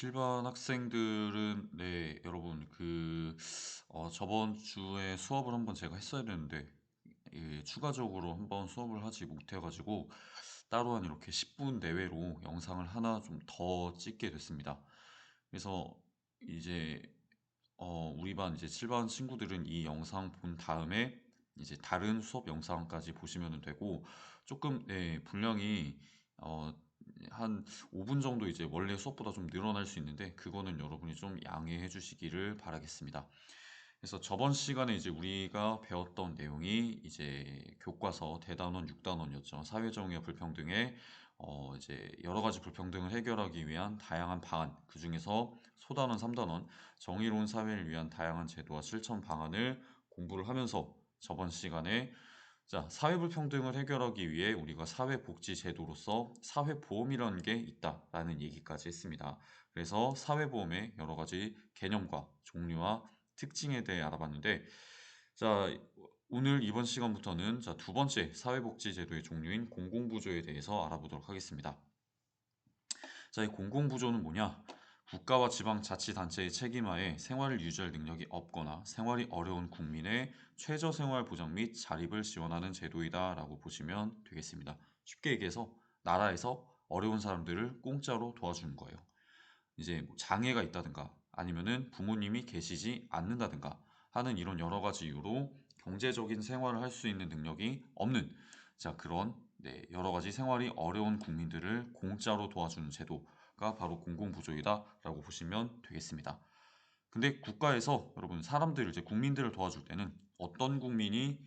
실반 학생들은 네 여러분 저번 주에 수업을 한번 제가 했어야 되는데 추가적으로 한번 수업을 하지 못해 가지고 따로 한 이렇게 10분 내외로 영상을 하나 좀 더 찍게 됐습니다. 그래서 이제 우리 반 이제 7반 친구들은 이 영상 본 다음에 이제 다른 수업 영상까지 보시면 되고, 조금 네 분량이 어 한 5분 정도 이제 원래 수업보다 좀 늘어날 수 있는데, 그거는 여러분이 좀 양해해 주시기를 바라겠습니다. 그래서 저번 시간에 이제 우리가 배웠던 내용이 이제 교과서 대단원 6단원이었죠. 사회정의와 불평등의 이제 여러 가지 불평등을 해결하기 위한 다양한 방안, 그중에서 소단원 3단원 정의로운 사회를 위한 다양한 제도와 실천 방안을 공부를 하면서, 저번 시간에 자, 사회불평등을 해결하기 위해 우리가 사회복지제도로서 사회보험이라는 게 있다라는 얘기까지 했습니다. 그래서 사회보험의 여러 가지 개념과 종류와 특징에 대해 알아봤는데, 자, 오늘 이번 시간부터는 자, 두 번째 사회복지제도의 종류인 공공부조에 대해서 알아보도록 하겠습니다. 자, 이 공공부조는 뭐냐? 국가와 지방자치단체의 책임하에 생활을 유지할 능력이 없거나 생활이 어려운 국민의 최저생활 보장 및 자립을 지원하는 제도이다 라고 보시면 되겠습니다. 쉽게 얘기해서 나라에서 어려운 사람들을 공짜로 도와주는 거예요. 이제 뭐 장애가 있다든가 아니면은 부모님이 계시지 않는다든가 하는 이런 여러 가지 이유로 경제적인 생활을 할 수 있는 능력이 없는, 자, 그런 네, 여러 가지 생활이 어려운 국민들을 공짜로 도와주는 제도가 바로 공공부조이다라고 보시면 되겠습니다. 근데 국가에서 여러분 사람들을 이제 국민들을 도와줄 때는 어떤 국민이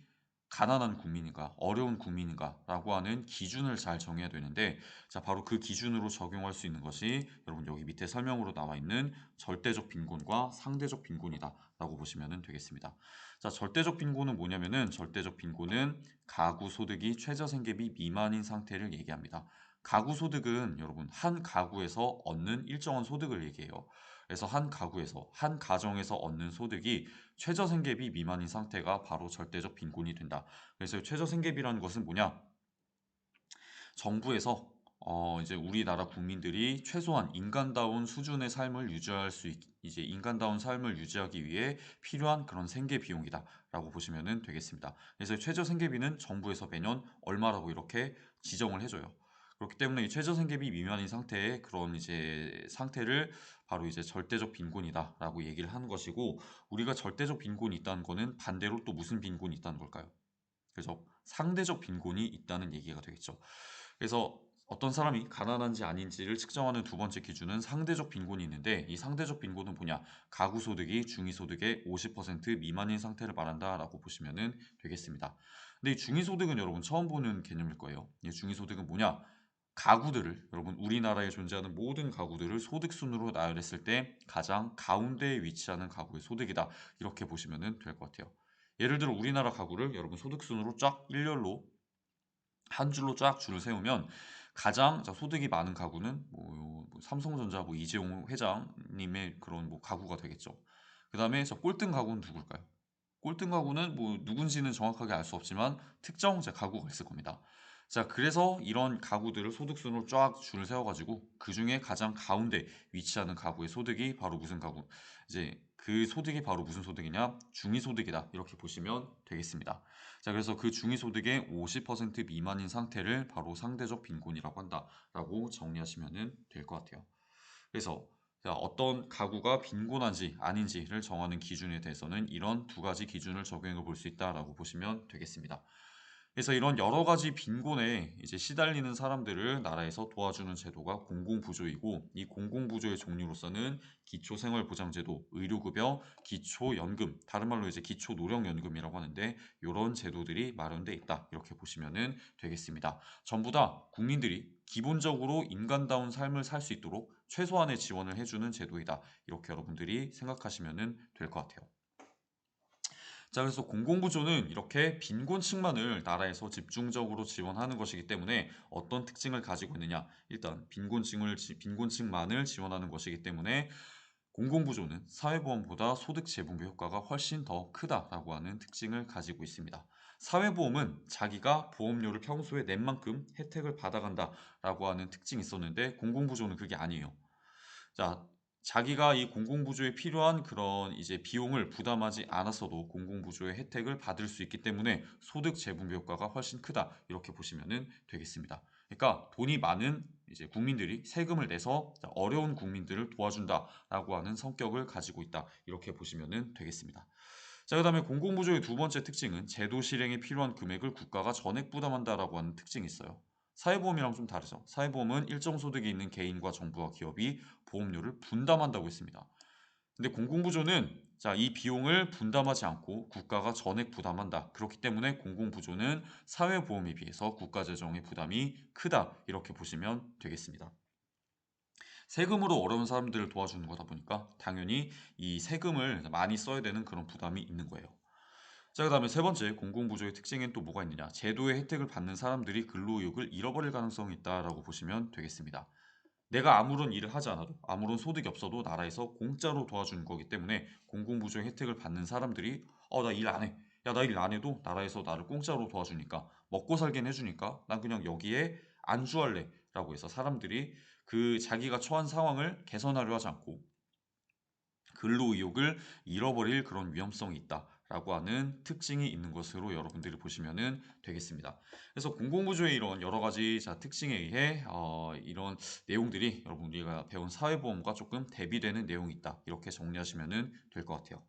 가난한 국민인가, 어려운 국민인가라고 하는 기준을 잘 정해야 되는데, 자, 바로 그 기준으로 적용할 수 있는 것이 여러분 여기 밑에 설명으로 나와 있는 절대적 빈곤과 상대적 빈곤이다라고 보시면 되겠습니다. 자, 절대적 빈곤은 뭐냐면은, 절대적 빈곤은 가구 소득이 최저생계비 미만인 상태를 얘기합니다. 가구 소득은 여러분 한 가구에서 얻는 일정한 소득을 얘기해요. 그래서 한 가구에서 한 가정에서 얻는 소득이 최저생계비 미만인 상태가 바로 절대적 빈곤이 된다. 그래서 최저생계비라는 것은 뭐냐? 정부에서 이제 우리나라 국민들이 최소한 인간다운 수준의 삶을 유지할 수 이제 인간다운 삶을 유지하기 위해 필요한 그런 생계 비용이다라고 보시면 되겠습니다. 그래서 최저 생계비는 정부에서 매년 얼마라고 이렇게 지정을 해줘요. 그렇기 때문에 이 최저 생계비 미만인 상태의 그런 이제 상태를 바로 이제 절대적 빈곤이다라고 얘기를 하는 것이고, 우리가 절대적 빈곤이 있다는 거는 반대로 또 무슨 빈곤이 있다는 걸까요? 그래서 상대적 빈곤이 있다는 얘기가 되겠죠. 그래서 어떤 사람이 가난한지 아닌지를 측정하는 두 번째 기준은 상대적 빈곤이 있는데, 이 상대적 빈곤은 뭐냐? 가구 소득이 중위소득의 50% 미만인 상태를 말한다라고 보시면 되겠습니다. 근데 이 중위소득은 여러분 처음 보는 개념일 거예요. 이 중위소득은 뭐냐? 가구들을, 여러분 우리나라에 존재하는 모든 가구들을 소득 순으로 나열했을 때 가장 가운데에 위치하는 가구의 소득이다, 이렇게 보시면 될 것 같아요. 예를 들어 우리나라 가구를 여러분 소득 순으로 쫙 일렬로 한 줄로 쫙 줄을 세우면, 가장 소득이 많은 가구는 뭐 삼성전자 뭐 이재용 회장님의 그런 뭐 가구가 되겠죠. 그다음에 저 꼴등 가구는 누굴까요? 꼴등 가구는 뭐 누군지는 정확하게 알 수 없지만 특정 가구가 있을 겁니다. 자, 그래서 이런 가구들을 소득순으로 쫙 줄을 세워가지고 그 중에 가장 가운데 위치하는 가구의 소득이 바로 무슨 가구? 이제 그 소득이 바로 무슨 소득이냐? 중위소득이다, 이렇게 보시면 되겠습니다. 자, 그래서 그 중위소득의 50% 미만인 상태를 바로 상대적 빈곤이라고 한다라고 정리하시면 될 것 같아요. 그래서 자, 어떤 가구가 빈곤한지 아닌지를 정하는 기준에 대해서는 이런 두 가지 기준을 적용해 볼 수 있다라고 보시면 되겠습니다. 그래서 이런 여러 가지 빈곤에 이제 시달리는 사람들을 나라에서 도와주는 제도가 공공부조이고, 이 공공부조의 종류로서는 기초생활보장제도, 의료급여, 기초연금, 다른 말로 이제 기초노령연금이라고 하는데, 이런 제도들이 마련돼 있다, 이렇게 보시면 되겠습니다. 전부 다 국민들이 기본적으로 인간다운 삶을 살 수 있도록 최소한의 지원을 해주는 제도이다, 이렇게 여러분들이 생각하시면 될 것 같아요. 자, 그래서 공공부조는 이렇게 빈곤층만을 나라에서 집중적으로 지원하는 것이기 때문에 어떤 특징을 가지고 있느냐? 일단 빈곤층만을 지원하는 것이기 때문에 공공부조는 사회보험보다 소득 재분배 효과가 훨씬 더 크다라고 하는 특징을 가지고 있습니다. 사회보험은 자기가 보험료를 평소에 낸 만큼 혜택을 받아간다라고 하는 특징이 있었는데, 공공부조는 그게 아니에요. 자, 자기가 이 공공부조에 필요한 그런 이제 비용을 부담하지 않았어도 공공부조의 혜택을 받을 수 있기 때문에 소득 재분배 효과가 훨씬 크다. 이렇게 보시면 되겠습니다. 그러니까 돈이 많은 이제 국민들이 세금을 내서 어려운 국민들을 도와준다라고 하는 성격을 가지고 있다. 이렇게 보시면 되겠습니다. 자, 그다음에 공공부조의 두 번째 특징은 제도 실행에 필요한 금액을 국가가 전액 부담한다라고 하는 특징이 있어요. 사회보험이랑 좀 다르죠. 사회보험은 일정 소득이 있는 개인과 정부와 기업이 보험료를 분담한다고 했습니다. 근데 공공부조는 자, 이 비용을 분담하지 않고 국가가 전액 부담한다. 그렇기 때문에 공공부조는 사회보험에 비해서 국가 재정의 부담이 크다. 이렇게 보시면 되겠습니다. 세금으로 어려운 사람들을 도와주는 거다 보니까 당연히 이 세금을 많이 써야 되는 그런 부담이 있는 거예요. 자, 그다음에 세 번째 공공부조의 특징엔 또 뭐가 있느냐? 제도의 혜택을 받는 사람들이 근로의욕을 잃어버릴 가능성이 있다라고 보시면 되겠습니다. 내가 아무런 일을 하지 않아도 아무런 소득이 없어도 나라에서 공짜로 도와주는 거기 때문에 공공부조의 혜택을 받는 사람들이 나 일 안 해. 야, 나 일 안 해도 나라에서 나를 공짜로 도와주니까 먹고 살긴 해주니까 난 그냥 여기에 안주할래 라고 해서 사람들이 그 자기가 처한 상황을 개선하려 하지 않고 근로의욕을 잃어버릴 그런 위험성이 있다라고 하는 특징이 있는 것으로 여러분들이 보시면 되겠습니다. 그래서 공공부조의 이런 여러 가지 특징에 의해 이런 내용들이 여러분 우리가 배운 사회보험과 조금 대비되는 내용이 있다. 이렇게 정리하시면 될 것 같아요.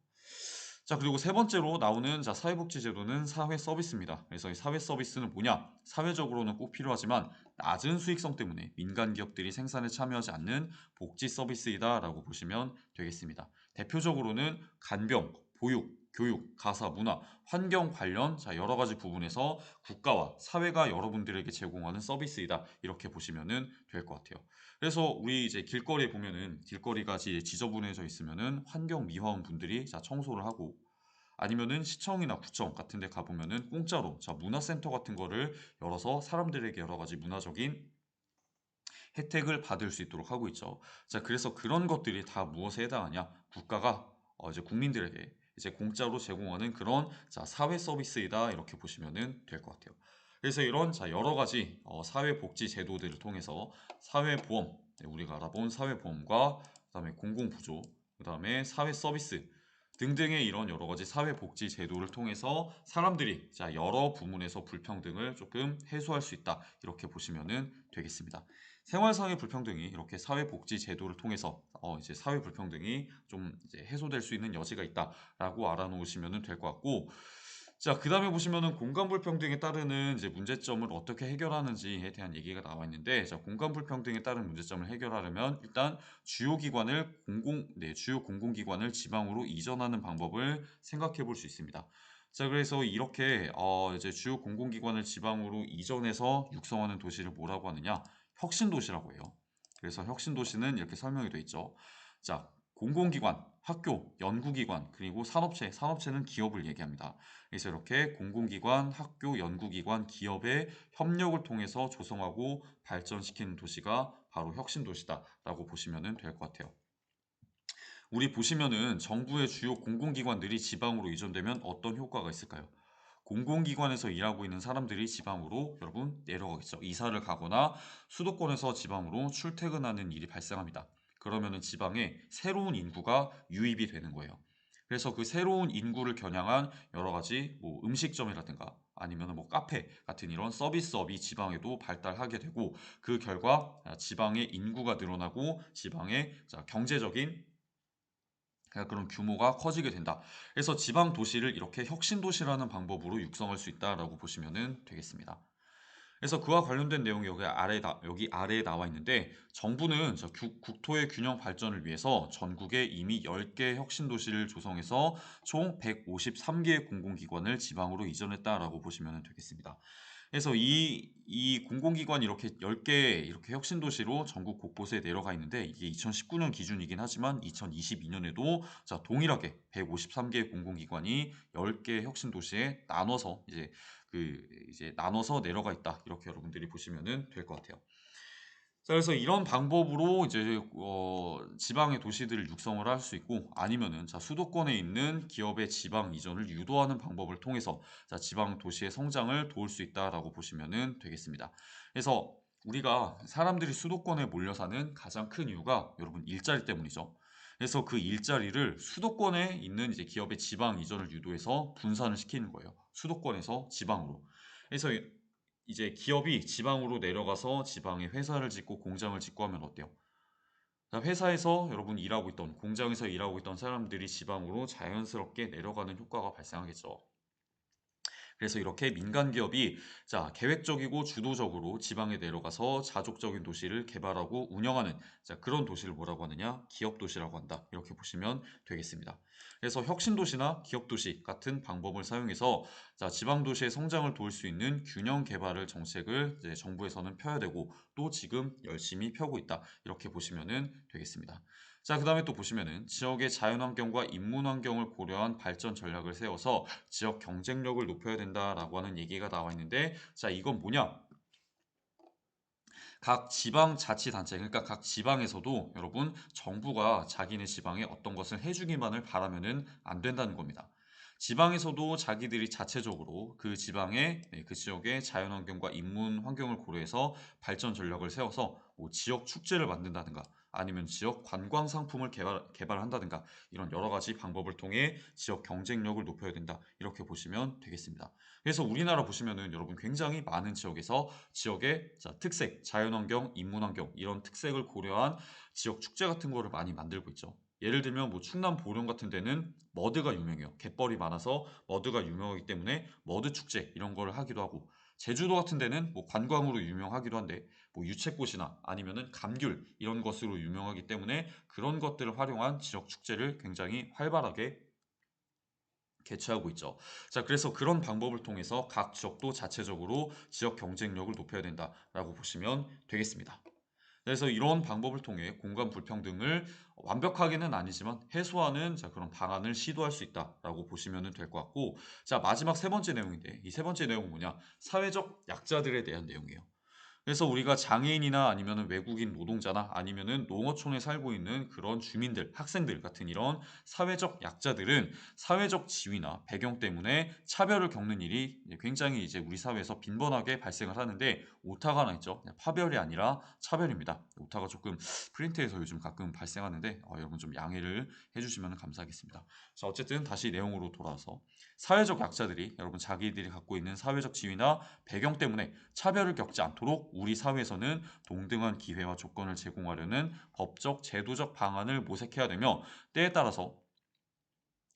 자, 그리고 세 번째로 나오는 사회복지제도는 사회서비스입니다. 그래서 이 사회서비스는 뭐냐? 사회적으로는 꼭 필요하지만 낮은 수익성 때문에 민간 기업들이 생산에 참여하지 않는 복지 서비스이다라고 보시면 되겠습니다. 대표적으로는 간병, 보육, 교육, 가사, 문화, 환경 관련 여러 가지 부분에서 국가와 사회가 여러분들에게 제공하는 서비스이다. 이렇게 보시면 될 것 같아요. 그래서 우리 이제 길거리에 보면은 길거리가 지저분해져 있으면은 환경 미화원 분들이 청소를 하고 아니면은 시청이나 구청 같은 데 가보면은 공짜로 문화센터 같은 거를 열어서 사람들에게 여러 가지 문화적인 혜택을 받을 수 있도록 하고 있죠. 자, 그래서 그런 것들이 다 무엇에 해당하냐? 국가가 이제 국민들에게 이제 공짜로 제공하는 그런 사회 서비스이다 이렇게 보시면은 될 것 같아요. 그래서 이런 여러 가지 사회복지 제도들을 통해서 사회보험, 우리가 알아본 사회보험과 그다음에 공공부조, 그다음에 사회 서비스 등등의 이런 여러 가지 사회복지 제도를 통해서 사람들이 여러 부문에서 불평등을 조금 해소할 수 있다 이렇게 보시면은 되겠습니다. 생활상의 불평등이 이렇게 사회복지 제도를 통해서 이제 사회 불평등이 좀 이제 해소될 수 있는 여지가 있다라고 알아놓으시면 될 것 같고, 자, 그 다음에 보시면은 공간 불평등에 따르는 이제 문제점을 어떻게 해결하는지에 대한 얘기가 나와 있는데, 자, 공간 불평등에 따른 문제점을 해결하려면 일단 주요 공공기관을 지방으로 이전하는 방법을 생각해 볼 수 있습니다. 자, 그래서 이렇게 이제 주요 공공기관을 지방으로 이전해서 육성하는 도시를 뭐라고 하느냐? 혁신도시라고 해요. 그래서 혁신도시는 이렇게 설명이 되어 있죠. 자, 공공기관, 학교, 연구기관, 그리고 산업체, 산업체는 기업을 얘기합니다. 그래서 이렇게 공공기관, 학교, 연구기관, 기업의 협력을 통해서 조성하고 발전시키는 도시가 바로 혁신도시다라고 보시면 될 것 같아요. 우리 보시면은 정부의 주요 공공기관들이 지방으로 이전되면 어떤 효과가 있을까요? 공공기관에서 일하고 있는 사람들이 지방으로 여러분 내려가겠죠. 이사를 가거나 수도권에서 지방으로 출퇴근하는 일이 발생합니다. 그러면은 지방에 새로운 인구가 유입이 되는 거예요. 그래서 그 새로운 인구를 겨냥한 여러 가지 뭐 음식점이라든가 아니면 뭐 카페 같은 이런 서비스업이 지방에도 발달하게 되고 그 결과 지방의 인구가 늘어나고 지방의 경제적인 그런 규모가 커지게 된다. 그래서 지방 도시를 이렇게 혁신 도시라는 방법으로 육성할 수 있다라고 보시면 되겠습니다. 그래서 그와 관련된 내용이 여기 아래에 나와 있는데 정부는 국토의 균형 발전을 위해서 전국에 이미 10개 혁신 도시를 조성해서 총 153개의 공공기관을 지방으로 이전했다라고 보시면 되겠습니다. 그래서 이 공공기관이 이렇게 10개 이렇게 혁신도시로 전국 곳곳에 내려가 있는데 이게 2019년 기준이긴 하지만 2022년에도 동일하게 153개의 공공기관이 10개 혁신도시에 나눠서 이제 나눠서 내려가 있다. 이렇게 여러분들이 보시면 될 것 같아요. 자, 그래서 이런 방법으로 이제 지방의 도시들을 육성을 할 수 있고 아니면은 수도권에 있는 기업의 지방 이전을 유도하는 방법을 통해서 지방 도시의 성장을 도울 수 있다라고 보시면 되겠습니다. 그래서 우리가 사람들이 수도권에 몰려 사는 가장 큰 이유가 여러분 일자리 때문이죠. 그래서 그 일자리를 수도권에 있는 이제 기업의 지방 이전을 유도해서 분산을 시키는 거예요. 수도권에서 지방으로. 그래서 이제 기업이 지방으로 내려가서 지방에 회사를 짓고 공장을 짓고 하면 어때요? 회사에서 여러분 일하고 있던, 공장에서 일하고 있던 사람들이 지방으로 자연스럽게 내려가는 효과가 발생하겠죠. 그래서 이렇게 민간 기업이 자, 계획적이고 주도적으로 지방에 내려가서 자족적인 도시를 개발하고 운영하는 자, 그런 도시를 뭐라고 하느냐? 기업 도시라고 한다. 이렇게 보시면 되겠습니다. 그래서 혁신 도시나 기업 도시 같은 방법을 사용해서 자, 지방 도시의 성장을 도울 수 있는 균형 개발을 정책을 이제 정부에서는 펴야 되고 또 지금 열심히 펴고 있다. 이렇게 보시면 되겠습니다. 자, 그다음에 또 보시면은 지역의 자연환경과 인문환경을 고려한 발전 전략을 세워서 지역 경쟁력을 높여야 된다라고 하는 얘기가 나와 있는데 자, 이건 뭐냐? 각 지방자치단체, 그러니까 각 지방에서도 여러분 정부가 자기네 지방에 어떤 것을 해주기만을 바라면은 안 된다는 겁니다. 지방에서도 자기들이 자체적으로 그 지방의 그 지역의 자연환경과 인문 환경을 고려해서 발전 전략을 세워서 뭐 지역 축제를 만든다든가 아니면 지역 관광 상품을 개발한다든가 이런 여러 가지 방법을 통해 지역 경쟁력을 높여야 된다. 이렇게 보시면 되겠습니다. 그래서 우리나라 보시면은 여러분 굉장히 많은 지역에서 지역의 특색, 자연환경, 인문환경 이런 특색을 고려한 지역 축제 같은 거를 많이 만들고 있죠. 예를 들면 뭐 충남 보령 같은 데는 머드가 유명해요. 갯벌이 많아서 머드가 유명하기 때문에 머드 축제 이런 거를 하기도 하고 제주도 같은 데는 뭐 관광으로 유명하기도 한데 뭐 유채꽃이나 아니면은 감귤 이런 것으로 유명하기 때문에 그런 것들을 활용한 지역 축제를 굉장히 활발하게 개최하고 있죠. 자, 그래서 그런 방법을 통해서 각 지역도 자체적으로 지역 경쟁력을 높여야 된다라고 보시면 되겠습니다. 그래서 이런 방법을 통해 공간 불평등을 완벽하게는 아니지만 해소하는 자, 그런 방안을 시도할 수 있다라고 보시면 될 것 같고 자, 마지막 세 번째 내용인데 이 세 번째 내용은 뭐냐? 사회적 약자들에 대한 내용이에요. 그래서 우리가 장애인이나 아니면은 외국인 노동자나 아니면은 농어촌에 살고 있는 그런 주민들, 학생들 같은 이런 사회적 약자들은 사회적 지위나 배경 때문에 차별을 겪는 일이 굉장히 이제 우리 사회에서 빈번하게 발생을 하는데 오타가 하나 있죠. 그냥 파별이 아니라 차별입니다. 오타가 조금 프린트에서 요즘 가끔 발생하는데 여러분 좀 양해를 해주시면 감사하겠습니다. 자, 어쨌든 다시 내용으로 돌아와서 사회적 약자들이 여러분 자기들이 갖고 있는 사회적 지위나 배경 때문에 차별을 겪지 않도록 우리 사회에서는 동등한 기회와 조건을 제공하려는 법적, 제도적 방안을 모색해야 되며 때에 따라서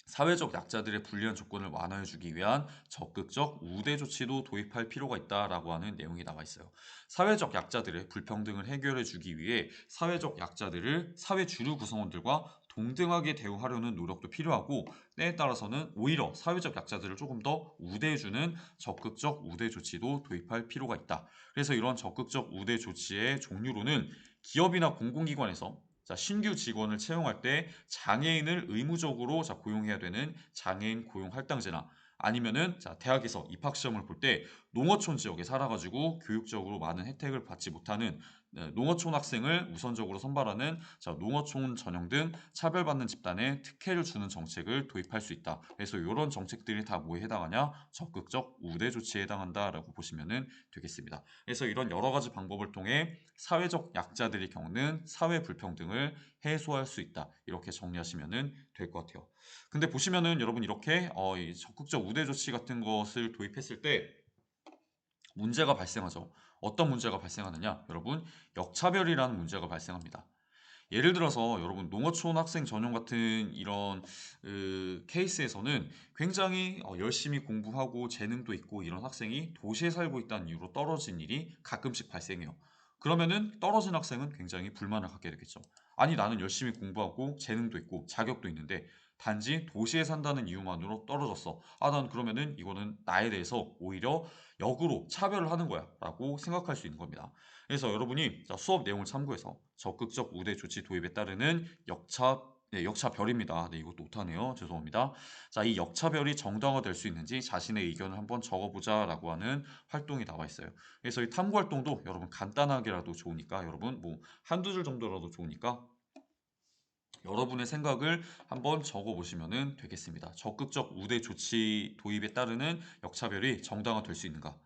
사회적 약자들의 불리한 조건을 완화해주기 위한 적극적 우대 조치도 도입할 필요가 있다라고 하는 내용이 나와 있어요. 사회적 약자들의 불평등을 해결해주기 위해 사회적 약자들을 사회 주류 구성원들과 동등하게 대우하려는 노력도 필요하고 때에 따라서는 오히려 사회적 약자들을 조금 더 우대해주는 적극적 우대 조치도 도입할 필요가 있다. 그래서 이런 적극적 우대 조치의 종류로는 기업이나 공공기관에서 자, 신규 직원을 채용할 때 장애인을 의무적으로 자, 고용해야 되는 장애인 고용 할당제나 아니면은 자, 대학에서 입학 시험을 볼 때 농어촌 지역에 살아가지고 교육적으로 많은 혜택을 받지 못하는 농어촌 학생을 우선적으로 선발하는 자, 농어촌 전형 등 차별받는 집단에 특혜를 주는 정책을 도입할 수 있다. 그래서 이런 정책들이 다 뭐에 해당하냐? 적극적 우대 조치에 해당한다라고 보시면 되겠습니다. 그래서 이런 여러 가지 방법을 통해 사회적 약자들이 겪는 사회 불평등을 해소할 수 있다. 이렇게 정리하시면 될 것 같아요. 근데 보시면은 여러분 이렇게 이 적극적 우대 조치 같은 것을 도입했을 때 문제가 발생하죠. 어떤 문제가 발생하느냐? 여러분, 역차별이라는 문제가 발생합니다. 예를 들어서 여러분 농어촌 학생 전용 같은 이런 케이스에서는 굉장히 열심히 공부하고 재능도 있고 이런 학생이 도시에 살고 있다는 이유로 떨어진 일이 가끔씩 발생해요. 그러면은 떨어진 학생은 굉장히 불만을 갖게 되겠죠. 아니 나는 열심히 공부하고 재능도 있고 자격도 있는데 단지 도시에 산다는 이유만으로 떨어졌어. 난 그러면은 이거는 나에 대해서 오히려 역으로 차별을 하는 거야 라고 생각할 수 있는 겁니다. 그래서 여러분이 수업 내용을 참고해서 적극적 우대 조치 도입에 따르는 역차별입니다. 네, 이것도 못하네요. 죄송합니다. 자, 이 역차별이 정당화될 수 있는지 자신의 의견을 한번 적어보자라고 하는 활동이 나와 있어요. 그래서 이 탐구 활동도 여러분 간단하게라도 좋으니까 여러분 뭐 한두 줄 정도라도 좋으니까 여러분의 생각을 한번 적어보시면 되겠습니다. 적극적 우대 조치 도입에 따르는 역차별이 정당화될 수 있는가?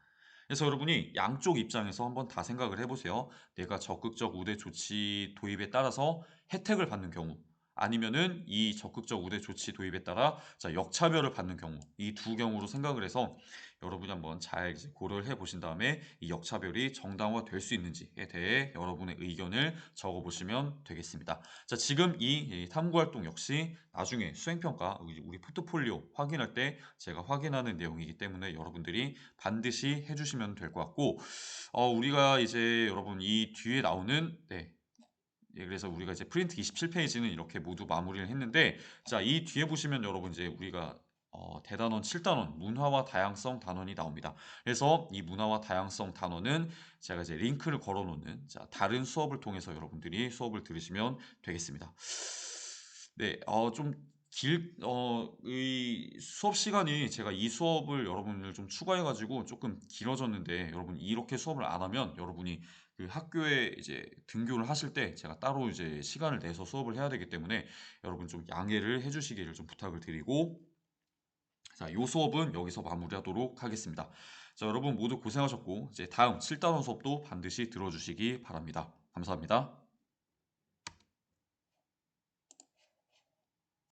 그래서 여러분이 양쪽 입장에서 한번 다 생각을 해보세요. 내가 적극적 우대 조치 도입에 따라서 혜택을 받는 경우, 아니면은 이 적극적 우대 조치 도입에 따라 자 역차별을 받는 경우 이 두 경우로 생각을 해서 여러분이 한번 잘 이제 고려를 해 보신 다음에 이 역차별이 정당화될 수 있는지에 대해 여러분의 의견을 적어 보시면 되겠습니다. 자 지금 이 탐구 활동 역시 나중에 수행 평가 우리 포트폴리오 확인할 때 제가 확인하는 내용이기 때문에 여러분들이 반드시 해 주시면 될 것 같고 우리가 이제 여러분 이 뒤에 나오는 예 그래서 우리가 이제 프린트 27 페이지는 이렇게 모두 마무리를 했는데 자 이 뒤에 보시면 여러분 이제 우리가 대단원 7단원 문화와 다양성 단원이 나옵니다. 그래서 이 문화와 다양성 단원은 제가 이제 링크를 걸어 놓는 자 다른 수업을 통해서 여러분들이 수업을 들으시면 되겠습니다. 네. 좀 이 수업 시간이 제가 이 수업을 여러분을 좀 추가해 가지고 쪼끔 길어졌는데 여러분 이렇게 수업을 안 하면 여러분이 그 학교에 이제 등교를 하실 때 제가 따로 이제 시간을 내서 수업을 해야 되기 때문에 여러분 좀 양해를 해 주시기를 좀 부탁을 드리고 자 요 수업은 여기서 마무리하도록 하겠습니다. 자 여러분 모두 고생하셨고 이제 다음 7 단원 수업도 반드시 들어 주시기 바랍니다. 감사합니다.